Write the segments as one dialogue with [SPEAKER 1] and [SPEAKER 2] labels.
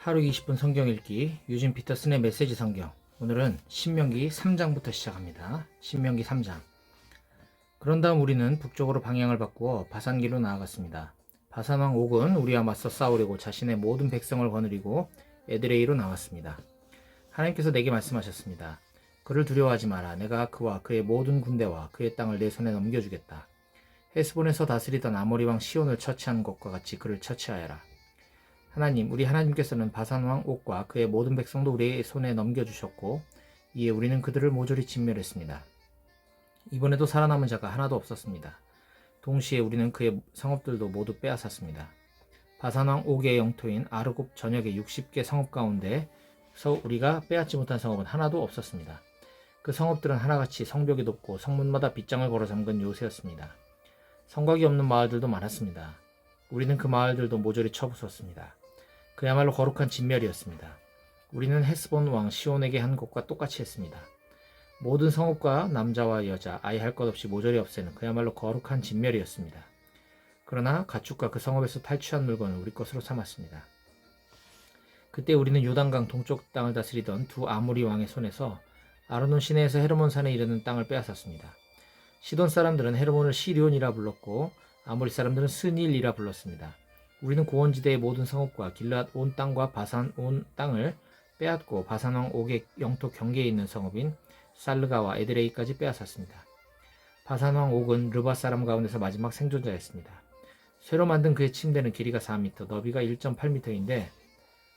[SPEAKER 1] 하루 20분 성경 읽기 유진 피터슨의 메시지 성경. 오늘은 신명기 3장부터 시작합니다. 신명기 3장. 그런 다음 우리는 북쪽으로 방향을 바꾸어 바산길로 나아갔습니다. 바산 왕 옥은 우리와 맞서 싸우려고 자신의 모든 백성을 거느리고 에드레이로 나왔습니다. 하나님께서 내게 말씀하셨습니다. 그를 두려워하지 마라. 내가 그와 그의 모든 군대와 그의 땅을 내 손에 넘겨주겠다. 헤스본에서 다스리던 아모리 왕 시온을 처치한 것과 같이 그를 처치하여라. 하나님, 우리 하나님께서는 바산 왕 옥과 그의 모든 백성도 우리의 손에 넘겨주셨고 이에 우리는 그들을 모조리 진멸했습니다. 이번에도 살아남은 자가 하나도 없었습니다. 동시에 우리는 그의 성읍들도 모두 빼앗았습니다. 바산 왕 옥의 영토인 아르곱 전역의 60개 성읍 가운데서 우리가 빼앗지 못한 성읍은 하나도 없었습니다. 그 성읍들은 하나같이 성벽이 높고 성문마다 빗장을 걸어 잠근 요새였습니다. 성곽이 없는 마을들도 많았습니다. 우리는 그 마을들도 모조리 쳐부쉈습니다. 그야말로 거룩한 진멸이었습니다. 우리는 헤스본 왕 시온에게 한 것과 똑같이 했습니다. 모든 성읍과 남자와 여자, 아이 할 것 없이 모조리 없애는 그야말로 거룩한 진멸이었습니다. 그러나 가축과 그 성읍에서 탈취한 물건을 우리 것으로 삼았습니다. 그때 우리는 요단강 동쪽 땅을 다스리던 두 아모리 왕의 손에서 아르논 시내에서 헤르몬 산에 이르는 땅을 빼앗았습니다. 시돈 사람들은 헤르몬을 시리온이라 불렀고 아모리 사람들은 스닐이라 불렀습니다. 우리는 고원지대의 모든 성읍과 길앗 온 땅과 바산 온 땅을 빼앗고 바산 왕 옥의 영토 경계에 있는 성읍인 살르가와 에드레이까지 빼앗았습니다. 바산 왕 옥은 르바 사람 가운데서 마지막 생존자였습니다. 쇠로 만든 그의 침대는 길이가 4m, 너비가 1.8m인데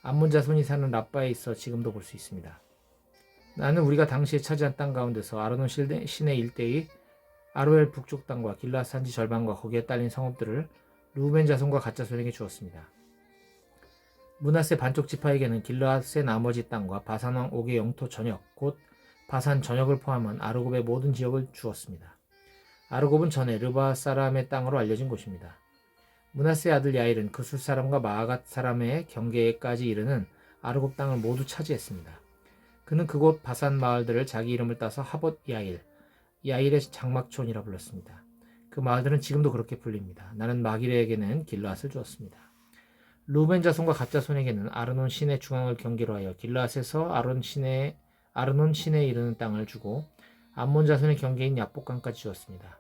[SPEAKER 1] 암몬 자손이 사는 라빠에 있어 지금도 볼 수 있습니다. 나는 우리가 당시에 차지한 땅 가운데서 아르논 시내 일대의 아로엘 북쪽 땅과 길앗 산지 절반과 거기에 딸린 성읍들을 루벤 자손과 갓 자손에게 주었습니다. 므낫세 반쪽 지파에게는 길앗의 나머지 땅과 바산 왕 옥의 영토 전역, 곧 바산 전역을 포함한 아르곱의 모든 지역을 주었습니다. 아르곱은 전에 르바 사람의 땅으로 알려진 곳입니다. 므낫세의 아들 야일은 그술 사람과 마아갓 사람의 경계까지 이르는 아르곱 땅을 모두 차지했습니다. 그는 그곳 바산 마을들을 자기 이름을 따서 하봇 야일의 장막촌이라 불렀습니다. 그 마을들은 지금도 그렇게 불립니다. 나는 마기레에게는 길앗을 주었습니다. 루벤 자손과 갓 자손에게는 아르논 시내 중앙을 경계로 하여 길앗에서 아르논 시내에 이르는 땅을 주고 암몬 자손의 경계인 야복강까지 주었습니다.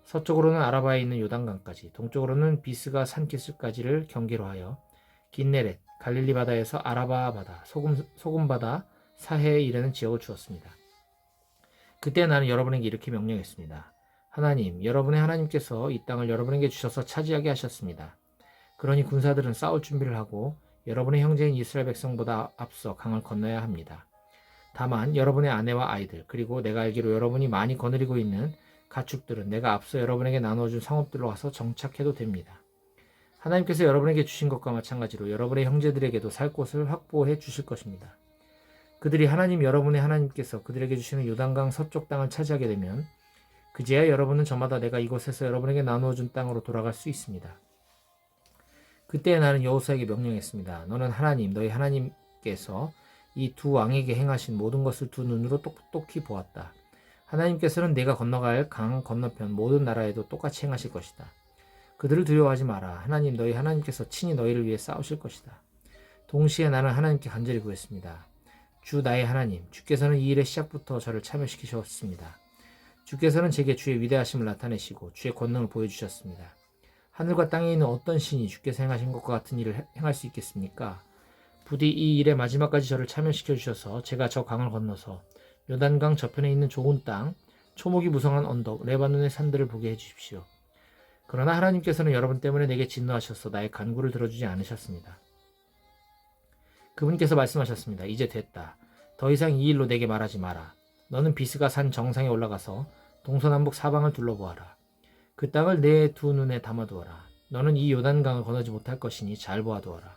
[SPEAKER 1] 서쪽으로는 아라바에 있는 요단강까지, 동쪽으로는 비스가 산기슭까지를 경계로 하여 긴네렛, 갈릴리 바다에서 아라바 바다, 소금 바다, 사해에 이르는 지역을 주었습니다. 그때 나는 여러분에게 이렇게 명령했습니다. 하나님, 여러분의 하나님께서 이 땅을 여러분에게 주셔서 차지하게 하셨습니다. 그러니 군사들은 싸울 준비를 하고 여러분의 형제인 이스라엘 백성보다 앞서 강을 건너야 합니다. 다만 여러분의 아내와 아이들, 그리고 내가 알기로 여러분이 많이 거느리고 있는 가축들은 내가 앞서 여러분에게 나누어준 성읍들로 와서 정착해도 됩니다. 하나님께서 여러분에게 주신 것과 마찬가지로 여러분의 형제들에게도 살 곳을 확보해 주실 것입니다. 그들이 하나님 여러분의 하나님께서 그들에게 주시는 요단강 서쪽 땅을 차지하게 되면 그제야 여러분은 저마다 내가 이곳에서 여러분에게 나누어준 땅으로 돌아갈 수 있습니다. 그때 나는 여호수아에게 명령했습니다. 너는 하나님, 너희 하나님께서 이 두 왕에게 행하신 모든 것을 두 눈으로 똑똑히 보았다. 하나님께서는 내가 건너갈 강 건너편 모든 나라에도 똑같이 행하실 것이다. 그들을 두려워하지 마라. 하나님, 너희 하나님께서 친히 너희를 위해 싸우실 것이다. 동시에 나는 하나님께 간절히 구했습니다. 주 나의 하나님, 주께서는 이 일의 시작부터 저를 참여시키셨습니다. 주께서는 제게 주의 위대하심을 나타내시고 주의 권능을 보여주셨습니다. 하늘과 땅에 있는 어떤 신이 주께서 행하신 것과 같은 일을 행할 수 있겠습니까? 부디 이 일의 마지막까지 저를 참여시켜 주셔서 제가 저 강을 건너서 요단강 저편에 있는 좋은 땅, 초목이 무성한 언덕, 레바논의 산들을 보게 해주십시오. 그러나 하나님께서는 여러분 때문에 내게 진노하셔서 나의 간구를 들어주지 않으셨습니다. 그분께서 말씀하셨습니다. 이제 됐다. 더 이상 이 일로 내게 말하지 마라. 너는 비스가 산 정상에 올라가서 동서남북 사방을 둘러보아라. 그 땅을 내 두 눈에 담아두어라. 너는 이 요단강을 건너지 못할 것이니 잘 보아두어라.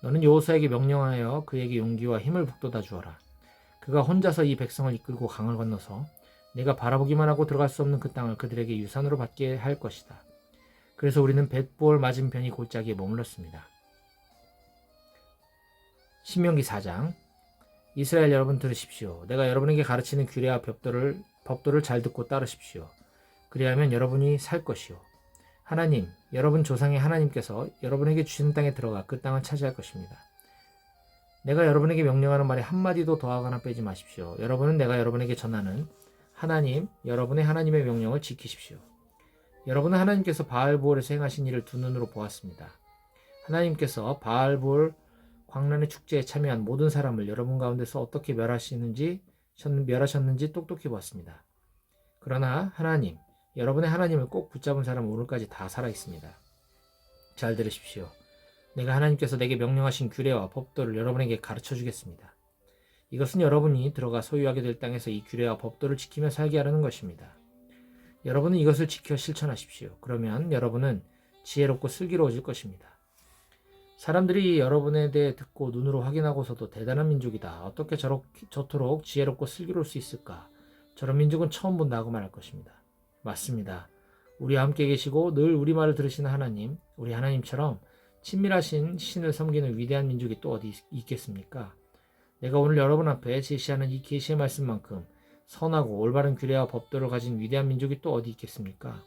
[SPEAKER 1] 너는 여호수아에게 명령하여 그에게 용기와 힘을 북돋아 주어라. 그가 혼자서 이 백성을 이끌고 강을 건너서 내가 바라보기만 하고 들어갈 수 없는 그 땅을 그들에게 유산으로 받게 할 것이다. 그래서 우리는 벳보을 맞은편이 골짜기에 머물렀습니다. 신명기 4장. 이스라엘 여러분 들으십시오. 내가 여러분에게 가르치는 규례와 법도를 잘 듣고 따르십시오. 그리하면 여러분이 살 것이요. 하나님, 여러분 조상의 하나님께서 여러분에게 주신 땅에 들어가 그 땅을 차지할 것입니다. 내가 여러분에게 명령하는 말에 한마디도 더하거나 빼지 마십시오. 여러분은 내가 여러분에게 전하는 하나님, 여러분의 하나님의 명령을 지키십시오. 여러분은 하나님께서 바알보올에서 행하신 일을 두 눈으로 보았습니다. 하나님께서 바알보올 광란의 축제에 참여한 모든 사람을 여러분 가운데서 어떻게 멸하셨는지 똑똑히 보았습니다. 그러나 하나님, 여러분의 하나님을 꼭 붙잡은 사람은 오늘까지 다 살아있습니다. 잘 들으십시오. 내가 하나님께서 내게 명령하신 규례와 법도를 여러분에게 가르쳐 주겠습니다. 이것은 여러분이 들어가 소유하게 될 땅에서 이 규례와 법도를 지키며 살게 하려는 것입니다. 여러분은 이것을 지켜 실천하십시오. 그러면 여러분은 지혜롭고 슬기로워질 것입니다. 사람들이 여러분에 대해 듣고 눈으로 확인하고서도 대단한 민족이다. 어떻게 저토록 지혜롭고 슬기로울 수 있을까? 저런 민족은 처음 본다고 말할 것입니다. 맞습니다. 우리와 함께 계시고 늘 우리 말을 들으시는 하나님, 우리 하나님처럼 친밀하신 신을 섬기는 위대한 민족이 또 어디 있겠습니까? 내가 오늘 여러분 앞에 제시하는 이 계시의 말씀만큼 선하고 올바른 규례와 법도를 가진 위대한 민족이 또 어디 있겠습니까?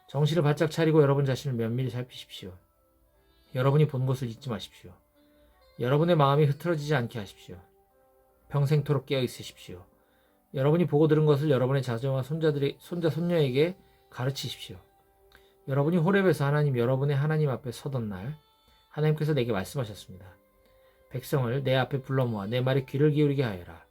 [SPEAKER 1] 정신을 바짝 차리고 여러분 자신을 면밀히 살피십시오. 여러분이 본 것을 잊지 마십시오. 여러분의 마음이 흐트러지지 않게 하십시오. 평생토록 깨어 있으십시오. 여러분이 보고 들은 것을 여러분의 자녀와 손자, 손녀에게 가르치십시오. 여러분이 호렙에서 하나님, 여러분의 하나님 앞에 서던 날 하나님께서 내게 말씀하셨습니다. 백성을 내 앞에 불러 모아 내 말에 귀를 기울이게 하여라.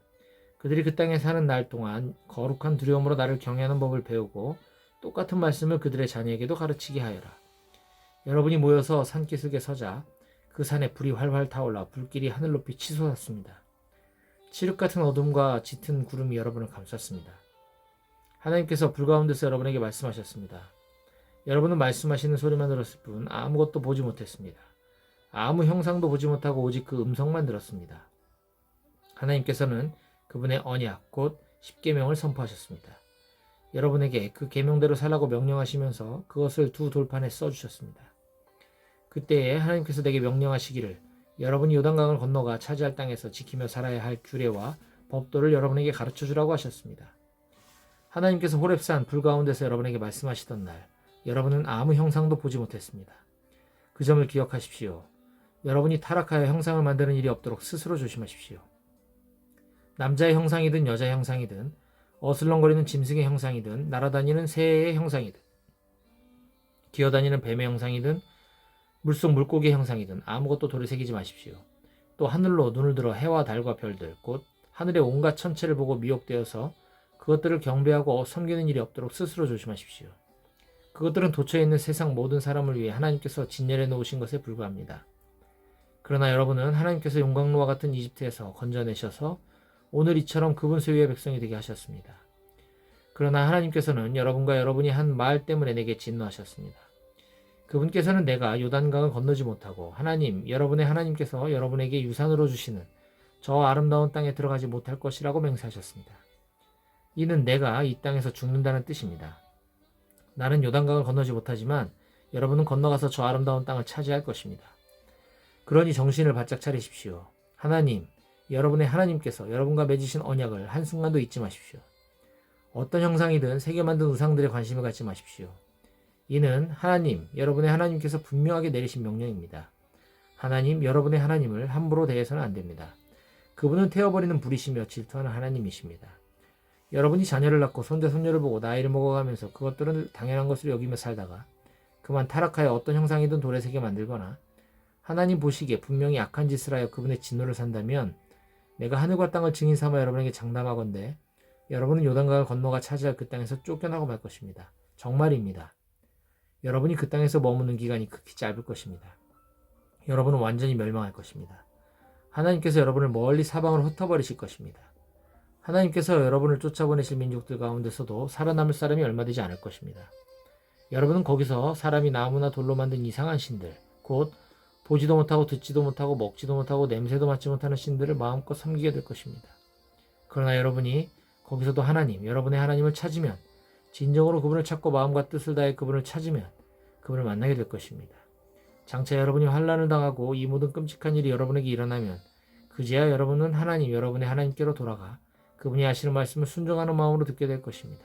[SPEAKER 1] 그들이 그 땅에 사는 날 동안 거룩한 두려움으로 나를 경외하는 법을 배우고 똑같은 말씀을 그들의 자녀에게도 가르치게 하여라. 여러분이 모여서 산기슭에 서자 그 산에 불이 활활 타올라 불길이 하늘 높이 치솟았습니다. 칠흑 같은 어둠과 짙은 구름이 여러분을 감쌌습니다. 하나님께서 불 가운데서 여러분에게 말씀하셨습니다. 여러분은 말씀하시는 소리만 들었을 뿐 아무것도 보지 못했습니다. 아무 형상도 보지 못하고 오직 그 음성만 들었습니다. 하나님께서는 그분의 언약 곧 십계명을 선포하셨습니다. 여러분에게 그 계명대로 살라고 명령하시면서 그것을 두 돌판에 써주셨습니다. 그때에 하나님께서 내게 명령하시기를 여러분이 요단강을 건너가 차지할 땅에서 지키며 살아야 할 규례와 법도를 여러분에게 가르쳐주라고 하셨습니다. 하나님께서 호렙산 불 가운데서 여러분에게 말씀하시던 날 여러분은 아무 형상도 보지 못했습니다. 그 점을 기억하십시오. 여러분이 타락하여 형상을 만드는 일이 없도록 스스로 조심하십시오. 남자의 형상이든 여자의 형상이든 어슬렁거리는 짐승의 형상이든 날아다니는 새의 형상이든 기어다니는 뱀의 형상이든 물속 물고기의 형상이든 아무것도 돌에 새기지 마십시오. 또 하늘로 눈을 들어 해와 달과 별들 곧 하늘의 온갖 천체를 보고 미혹되어서 그것들을 경배하고 섬기는 일이 없도록 스스로 조심하십시오. 그것들은 도처에 있는 세상 모든 사람을 위해 하나님께서 진열해 놓으신 것에 불과합니다. 그러나 여러분은 하나님께서 용광로와 같은 이집트에서 건져내셔서 오늘 이처럼 그분 소유의 백성이 되게 하셨습니다. 그러나 하나님께서는 여러분과 여러분이 한 말 때문에 내게 진노하셨습니다. 그분께서는 내가 요단강을 건너지 못하고 하나님, 여러분의 하나님께서 여러분에게 유산으로 주시는 저 아름다운 땅에 들어가지 못할 것이라고 맹세하셨습니다. 이는 내가 이 땅에서 죽는다는 뜻입니다. 나는 요단강을 건너지 못하지만 여러분은 건너가서 저 아름다운 땅을 차지할 것입니다. 그러니 정신을 바짝 차리십시오. 하나님, 여러분의 하나님께서 여러분과 맺으신 언약을 한순간도 잊지 마십시오. 어떤 형상이든 새겨 만든 우상들에 관심을 갖지 마십시오. 이는 하나님, 여러분의 하나님께서 분명하게 내리신 명령입니다. 하나님, 여러분의 하나님을 함부로 대해서는 안 됩니다. 그분은 태워버리는 불이시며 질투하는 하나님이십니다. 여러분이 자녀를 낳고 손자 손녀를 보고 나이를 먹어가면서 그것들은 당연한 것으로 여기며 살다가 그만 타락하여 어떤 형상이든 돌에 새겨 만들거나 하나님 보시기에 분명히 악한 짓을 하여 그분의 진노를 산다면 내가 하늘과 땅을 증인 삼아 여러분에게 장담하건대 여러분은 요단강을 건너가 차지할 그 땅에서 쫓겨나고 말 것입니다. 정말입니다. 여러분이 그 땅에서 머무는 기간이 극히 짧을 것입니다. 여러분은 완전히 멸망할 것입니다. 하나님께서 여러분을 멀리 사방으로 흩어버리실 것입니다. 하나님께서 여러분을 쫓아보내실 민족들 가운데서도 살아남을 사람이 얼마 되지 않을 것입니다. 여러분은 거기서 사람이 나무나 돌로 만든 이상한 신들, 곧 보지도 못하고 듣지도 못하고 먹지도 못하고 냄새도 맡지 못하는 신들을 마음껏 섬기게 될 것입니다. 그러나 여러분이 거기서도 하나님, 여러분의 하나님을 찾으면 진정으로 그분을 찾고 마음과 뜻을 다해 그분을 찾으면 그분을 만나게 될 것입니다. 장차 여러분이 환난을 당하고 이 모든 끔찍한 일이 여러분에게 일어나면 그제야 여러분은 하나님, 여러분의 하나님께로 돌아가 그분이 하시는 말씀을 순종하는 마음으로 듣게 될 것입니다.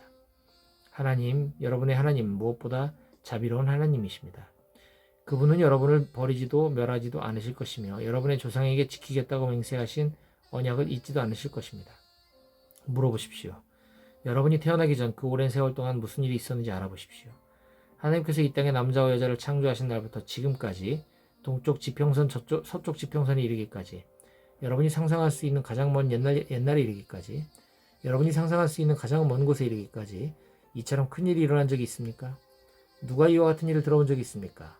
[SPEAKER 1] 하나님, 여러분의 하나님 무엇보다 자비로운 하나님이십니다. 그분은 여러분을 버리지도 멸하지도 않으실 것이며 여러분의 조상에게 지키겠다고 맹세하신 언약을 잊지도 않으실 것입니다. 물어보십시오. 여러분이 태어나기 전 그 오랜 세월 동안 무슨 일이 있었는지 알아보십시오. 하나님께서 이 땅에 남자와 여자를 창조하신 날부터 지금까지 동쪽 지평선, 서쪽 지평선에 이르기까지, 여러분이 상상할 수 있는 가장 먼 옛날에 이르기까지, 여러분이 상상할 수 있는 가장 먼 곳에 이르기까지 이처럼 큰 일이 일어난 적이 있습니까? 누가 이와 같은 일을 들어본 적이 있습니까?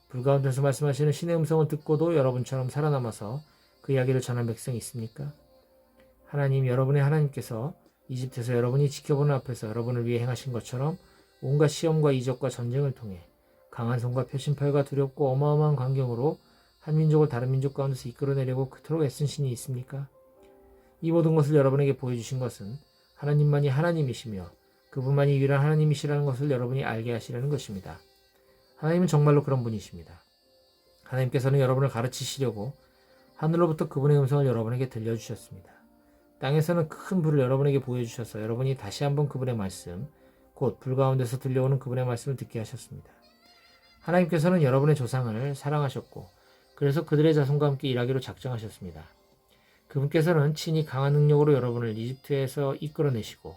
[SPEAKER 1] 불 가운데서 말씀하시는 신의 음성을 듣고도 여러분처럼 살아남아서 그 이야기를 전한 백성이 있습니까? 하나님, 여러분의 하나님께서 이집트에서 여러분이 지켜보는 앞에서 여러분을 위해 행하신 것처럼 온갖 시험과 이적과 전쟁을 통해 강한 손과 표심팔과 두렵고 어마어마한 광경으로 한 민족을 다른 민족 가운데서 이끌어내려고 그토록 애쓴 신이 있습니까? 이 모든 것을 여러분에게 보여주신 것은 하나님만이 하나님이시며 그분만이 유일한 하나님이시라는 것을 여러분이 알게 하시려는 것입니다. 하나님은 정말로 그런 분이십니다. 하나님께서는 여러분을 가르치시려고 하늘로부터 그분의 음성을 여러분에게 들려주셨습니다. 땅에서는 큰 불을 여러분에게 보여주셔서 여러분이 다시 한번 그분의 말씀, 곧 불 가운데서 들려오는 그분의 말씀을 듣게 하셨습니다. 하나님께서는 여러분의 조상을 사랑하셨고 그래서 그들의 자손과 함께 일하기로 작정하셨습니다. 그분께서는 친히 강한 능력으로 여러분을 이집트에서 이끌어내시고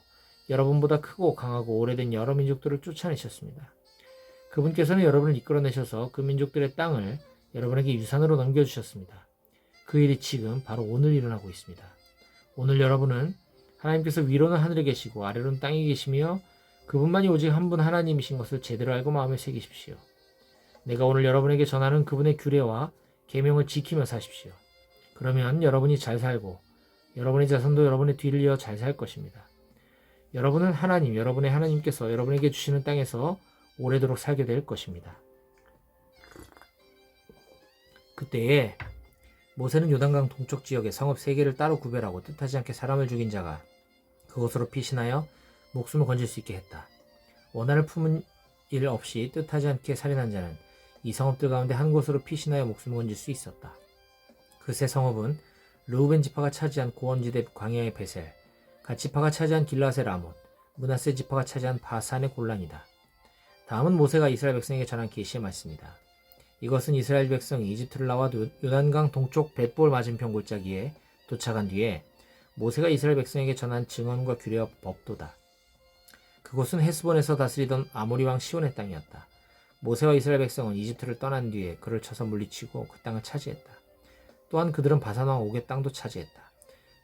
[SPEAKER 1] 여러분보다 크고 강하고 오래된 여러 민족들을 쫓아내셨습니다. 그분께서는 여러분을 이끌어내셔서 그 민족들의 땅을 여러분에게 유산으로 넘겨주셨습니다. 그 일이 지금 바로 오늘 일어나고 있습니다. 오늘 여러분은 하나님께서 위로는 하늘에 계시고 아래로는 땅에 계시며 그분만이 오직 한 분 하나님이신 것을 제대로 알고 마음에 새기십시오. 내가 오늘 여러분에게 전하는 그분의 규례와 계명을 지키며 사십시오. 그러면 여러분이 잘 살고 여러분의 자손도 여러분의 뒤를 이어 잘 살 것입니다. 여러분은 하나님, 여러분의 하나님께서 여러분에게 주시는 땅에서 오래도록 살게 될 것입니다. 그때에 모세는 요단강 동쪽 지역의 성읍 3개를 따로 구별하고 뜻하지 않게 사람을 죽인 자가 그곳으로 피신하여 목숨을 건질 수 있게 했다. 원한을 품은 일 없이 뜻하지 않게 살인한 자는 이 성읍들 가운데 한 곳으로 피신하여 목숨을 건질 수 있었다. 그 세 성읍은 르우벤 지파가 차지한 고원지대 광야의 베셀, 갓 지파가 차지한 길라세 라못, 므낫세 지파가 차지한 바산의 골란이다. 다음은 모세가 이스라엘 백성에게 전한 계시의 말씀이다. 이것은 이스라엘 백성이 이집트를 나와 요단강 동쪽 벳볼 맞은편 골짜기에 도착한 뒤에 모세가 이스라엘 백성에게 전한 증언과 규례와 법도다. 그곳은 헤스본에서 다스리던 아모리 왕 시온의 땅이었다. 모세와 이스라엘 백성은 이집트를 떠난 뒤에 그를 쳐서 물리치고 그 땅을 차지했다. 또한 그들은 바산 왕 옥의 땅도 차지했다.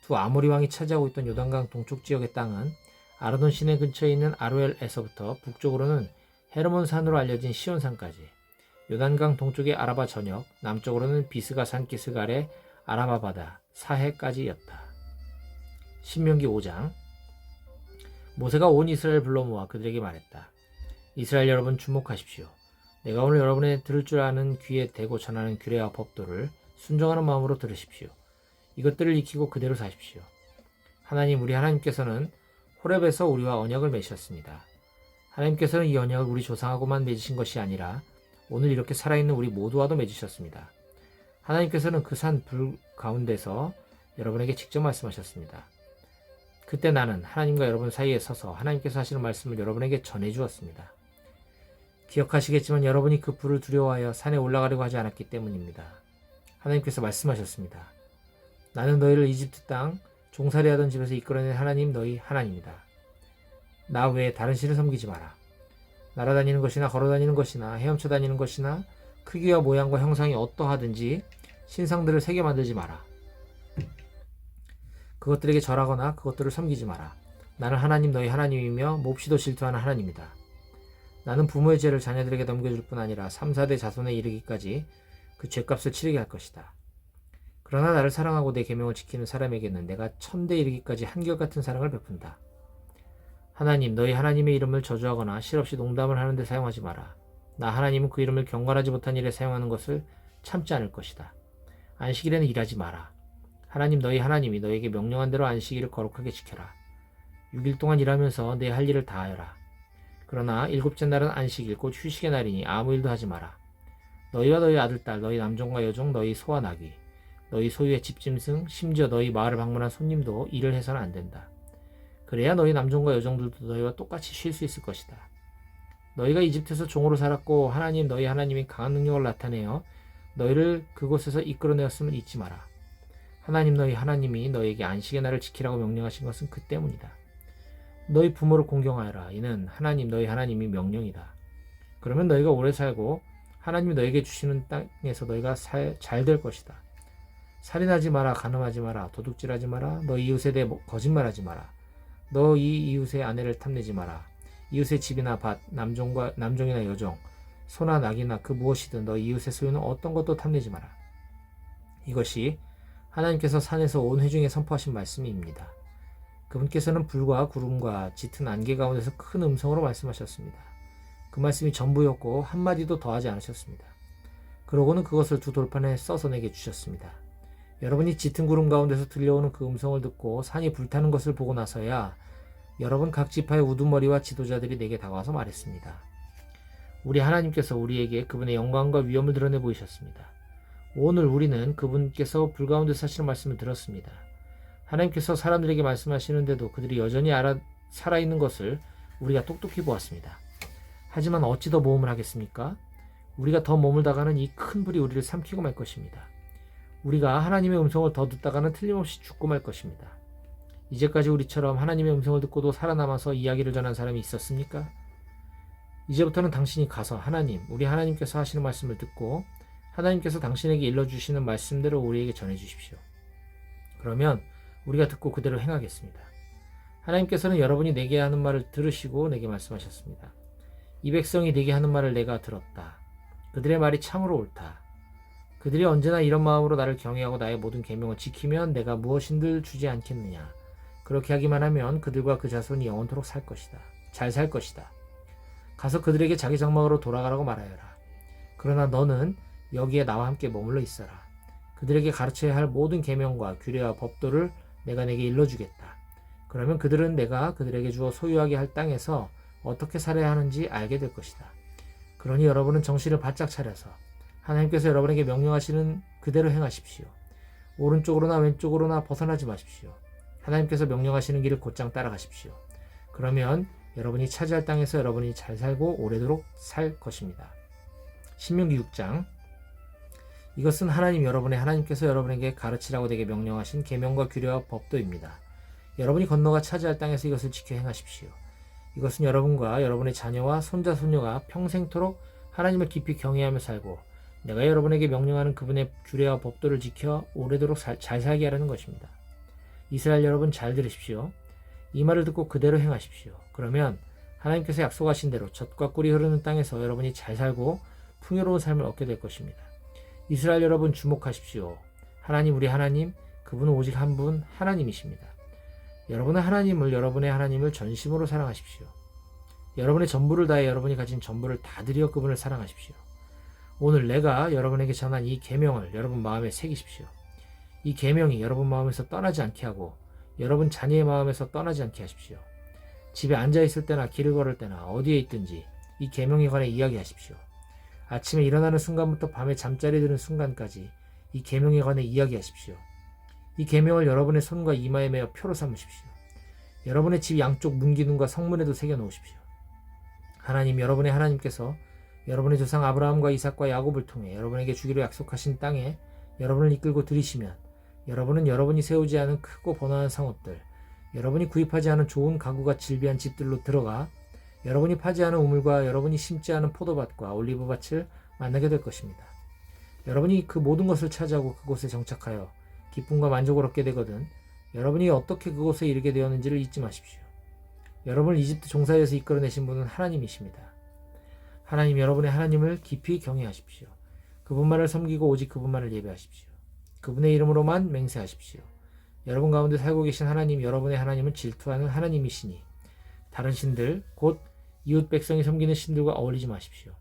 [SPEAKER 1] 두 아모리 왕이 차지하고 있던 요단강 동쪽 지역의 땅은 아르논 시내 근처에 있는 아로엘에서부터 북쪽으로는 헤르몬 산으로 알려진 시온산까지, 요단강 동쪽의 아라바 전역, 남쪽으로는 비스가 산 기슭 아래 아라바 바다, 사해까지였다. 신명기 5장. 모세가 온 이스라엘 불러 모아 그들에게 말했다. 이스라엘 여러분 주목하십시오. 내가 오늘 여러분의 들을 줄 아는 귀에 대고 전하는 규례와 법도를 순종하는 마음으로 들으십시오. 이것들을 익히고 그대로 사십시오. 하나님, 우리 하나님께서는 호렙에서 우리와 언약을 맺으셨습니다. 하나님께서는 이 언약을 우리 조상하고만 맺으신 것이 아니라 오늘 이렇게 살아있는 우리 모두와도 맺으셨습니다. 하나님께서는 그 산 불 가운데서 여러분에게 직접 말씀하셨습니다. 그때 나는 하나님과 여러분 사이에 서서 하나님께서 하시는 말씀을 여러분에게 전해주었습니다. 기억하시겠지만 여러분이 그 불을 두려워하여 산에 올라가려고 하지 않았기 때문입니다. 하나님께서 말씀하셨습니다. 나는 너희를 이집트 땅 종살이하던 집에서 이끌어낸 하나님 너희 하나님이다. 나 외에 다른 신을 섬기지 마라. 날아다니는 것이나 걸어다니는 것이나 헤엄쳐 다니는 것이나 크기와 모양과 형상이 어떠하든지 신상들을 새겨 만들지 마라. 그것들에게 절하거나 그것들을 섬기지 마라. 나는 하나님 너희 하나님이며 몹시도 질투하는 하나님이다. 나는 부모의 죄를 자녀들에게 넘겨줄 뿐 아니라 3, 4대 자손에 이르기까지 그 죄값을 치르게 할 것이다. 그러나 나를 사랑하고 내 계명을 지키는 사람에게는 내가 1000대 이르기까지 한결같은 사랑을 베푼다. 하나님 너희 하나님의 이름을 저주하거나 실없이 농담을 하는데 사용하지 마라. 나 하나님은 그 이름을 경건하지 못한 일에 사용하는 것을 참지 않을 것이다. 안식일에는 일하지 마라. 하나님 너희 하나님이 너에게 명령한 대로 안식일을 거룩하게 지켜라. 6일 동안 일하면서 내 할 일을 다하여라. 그러나 7째 날은 안식일 곧 휴식의 날이니 아무 일도 하지 마라. 너희와 너희 아들, 딸, 너희 남종과 여종, 너희 소와 나귀, 너희 소유의 집짐승, 심지어 너희 마을을 방문한 손님도 일을 해서는 안 된다. 그래야 너희 남종과 여종들도 너희와 똑같이 쉴 수 있을 것이다. 너희가 이집트에서 종으로 살았고 하나님 너희 하나님이 강한 능력을 나타내어 너희를 그곳에서 이끌어내었음을 잊지 마라. 하나님 너희 하나님이 너희에게 안식의 날을 지키라고 명령하신 것은 그 때문이다. 너희 부모를 공경하여라. 이는 하나님 너희 하나님이 명령이다. 그러면 너희가 오래 살고 하나님이 너희에게 주시는 땅에서 너희가 잘 될 것이다. 살인하지 마라. 간음하지 마라. 도둑질하지 마라. 너 이웃에 대해 거짓말하지 마라. 너 이 이웃의 아내를 탐내지 마라. 이웃의 집이나 밭, 남종이나 여종, 소나 낙이나 그 무엇이든 너 이웃의 소유는 어떤 것도 탐내지 마라. 이것이 하나님께서 산에서 온 회중에 선포하신 말씀입니다. 그분께서는 불과 구름과 짙은 안개 가운데서 큰 음성으로 말씀하셨습니다. 그 말씀이 전부였고 한마디도 더하지 않으셨습니다. 그러고는 그것을 두 돌판에 써서 내게 주셨습니다. 여러분이 짙은 구름 가운데서 들려오는 그 음성을 듣고 산이 불타는 것을 보고 나서야 여러분 각 지파의 우두머리와 지도자들이 내게 다가와서 말했습니다. 우리 하나님께서 우리에게 그분의 영광과 위엄을 드러내 보이셨습니다. 오늘 우리는 그분께서 불 가운데 사시는 말씀을 들었습니다. 하나님께서 사람들에게 말씀하시는데도 그들이 여전히 살아있는 것을 우리가 똑똑히 보았습니다. 하지만 어찌 더 모험을 하겠습니까? 우리가 더 머물다가는 이 큰 불이 우리를 삼키고 말 것입니다. 우리가 하나님의 음성을 더 듣다가는 틀림없이 죽고 말 것입니다. 이제까지 우리처럼 하나님의 음성을 듣고도 살아남아서 이야기를 전한 사람이 있었습니까? 이제부터는 당신이 가서 하나님, 우리 하나님께서 하시는 말씀을 듣고 하나님께서 당신에게 일러주시는 말씀대로 우리에게 전해주십시오. 그러면 우리가 듣고 그대로 행하겠습니다. 하나님께서는 여러분이 내게 하는 말을 들으시고 내게 말씀하셨습니다. 이 백성이 내게 하는 말을 내가 들었다. 그들의 말이 참으로 옳다. 그들이 언제나 이런 마음으로 나를 경외하고 나의 모든 계명을 지키면 내가 무엇인들 주지 않겠느냐. 그렇게 하기만 하면 그들과 그 자손이 영원토록 살 것이다. 잘 살 것이다. 가서 그들에게 자기 장막으로 돌아가라고 말하여라. 그러나 너는 여기에 나와 함께 머물러 있어라. 그들에게 가르쳐야 할 모든 계명과 규례와 법도를 내가 내게 일러주겠다. 그러면 그들은 내가 그들에게 주어 소유하게 할 땅에서 어떻게 살아야 하는지 알게 될 것이다. 그러니 여러분은 정신을 바짝 차려서 하나님께서 여러분에게 명령하시는 그대로 행하십시오. 오른쪽으로나 왼쪽으로나 벗어나지 마십시오. 하나님께서 명령하시는 길을 곧장 따라가십시오. 그러면 여러분이 차지할 땅에서 여러분이 잘 살고 오래도록 살 것입니다. 신명기 6장. 이것은 하나님께서 여러분에게 가르치라고 내게 명령하신 계명과 규례와 법도입니다. 여러분이 건너가 차지할 땅에서 이것을 지켜 행하십시오. 이것은 여러분과 여러분의 자녀와 손자 손녀가 평생토록 하나님을 깊이 경외하며 살고 내가 여러분에게 명령하는 그분의 규례와 법도를 지켜 오래도록 잘 살게 하라는 것입니다. 이스라엘 여러분 잘 들으십시오. 이 말을 듣고 그대로 행하십시오. 그러면 하나님께서 약속하신 대로 젖과 꿀이 흐르는 땅에서 여러분이 잘 살고 풍요로운 삶을 얻게 될 것입니다. 이스라엘 여러분 주목하십시오. 하나님 우리 하나님 그분은 오직 한 분 하나님이십니다. 여러분의 하나님을 전심으로 사랑하십시오. 여러분의 전부를 다해 여러분이 가진 전부를 다 드려 그분을 사랑하십시오. 오늘 내가 여러분에게 전한 이 계명을 여러분 마음에 새기십시오. 이 계명이 여러분 마음에서 떠나지 않게 하고 여러분 자녀의 마음에서 떠나지 않게 하십시오. 집에 앉아있을 때나 길을 걸을 때나 어디에 있든지 이 계명에 관해 이야기하십시오. 아침에 일어나는 순간부터 밤에 잠자리 드는 순간까지 이 계명에 관해 이야기하십시오. 이 계명을 여러분의 손과 이마에 매어 표로 삼으십시오. 여러분의 집 양쪽 문기둥과 성문에도 새겨 놓으십시오. 하나님 여러분의 하나님께서 여러분의 조상 아브라함과 이삭과 야곱을 통해 여러분에게 주기로 약속하신 땅에 여러분을 이끌고 들이시면 여러분은 여러분이 세우지 않은 크고 번화한 성읍들, 여러분이 구입하지 않은 좋은 가구가 질비한 집들로 들어가 여러분이 파지 않은 우물과 여러분이 심지 않은 포도밭과 올리브밭을 만나게 될 것입니다. 여러분이 그 모든 것을 차지하고 그곳에 정착하여 기쁨과 만족을 얻게 되거든 여러분이 어떻게 그곳에 이르게 되었는지를 잊지 마십시오. 여러분을 이집트 종살이에서 이끌어내신 분은 하나님이십니다. 하나님 여러분의 하나님을 깊이 경외하십시오. 그분만을 섬기고 오직 그분만을 예배하십시오. 그분의 이름으로만 맹세하십시오. 여러분 가운데 살고 계신 하나님 여러분의 하나님은 질투하는 하나님이시니 다른 신들 곧 이웃 백성이 섬기는 신들과 어울리지 마십시오.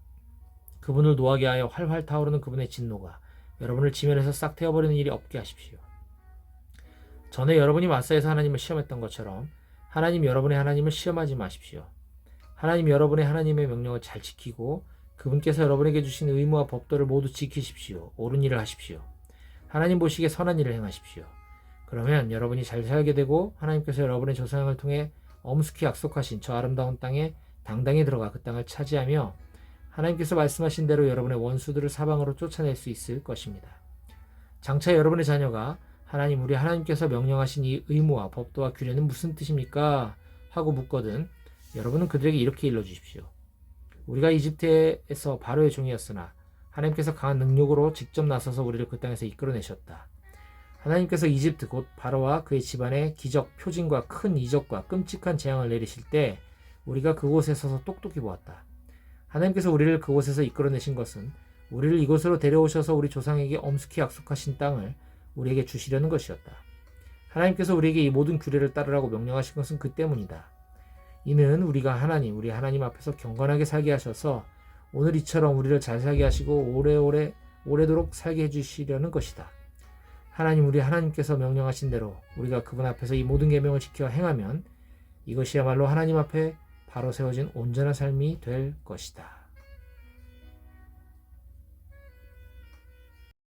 [SPEAKER 1] 그분을 노하게 하여 활활 타오르는 그분의 진노가 여러분을 지면에서 싹 태워버리는 일이 없게 하십시오. 전에 여러분이 마사에서 하나님을 시험했던 것처럼 하나님 여러분의 하나님을 시험하지 마십시오. 하나님 여러분의 하나님의 명령을 잘 지키고 그분께서 여러분에게 주신 의무와 법도를 모두 지키십시오. 옳은 일을 하십시오. 하나님 보시기에 선한 일을 행하십시오. 그러면 여러분이 잘 살게 되고 하나님께서 여러분의 조상을 통해 엄숙히 약속하신 저 아름다운 땅에 당당히 들어가 그 땅을 차지하며 하나님께서 말씀하신 대로 여러분의 원수들을 사방으로 쫓아낼 수 있을 것입니다. 장차 여러분의 자녀가 하나님 우리 하나님께서 명령하신 이 의무와 법도와 규례는 무슨 뜻입니까? 하고 묻거든 여러분은 그들에게 이렇게 일러주십시오. 우리가 이집트에서 바로의 종이었으나 하나님께서 강한 능력으로 직접 나서서 우리를 그 땅에서 이끌어내셨다. 하나님께서 이집트 곧 바로와 그의 집안에 기적, 표징과 큰 이적과 끔찍한 재앙을 내리실 때 우리가 그곳에 서서 똑똑히 보았다. 하나님께서 우리를 그곳에서 이끌어내신 것은 우리를 이곳으로 데려오셔서 우리 조상에게 엄숙히 약속하신 땅을 우리에게 주시려는 것이었다. 하나님께서 우리에게 이 모든 규례를 따르라고 명령하신 것은 그 때문이다. 이는 우리가 우리 하나님 앞에서 경건하게 살게 하셔서 오늘 이처럼 우리를 잘 살게 하시고 오래도록 살게 해주시려는 것이다. 하나님 우리 하나님께서 명령하신 대로 우리가 그분 앞에서 이 모든 계명을 지켜 행하면 이것이야말로 하나님 앞에 바로 세워진 온전한 삶이 될 것이다.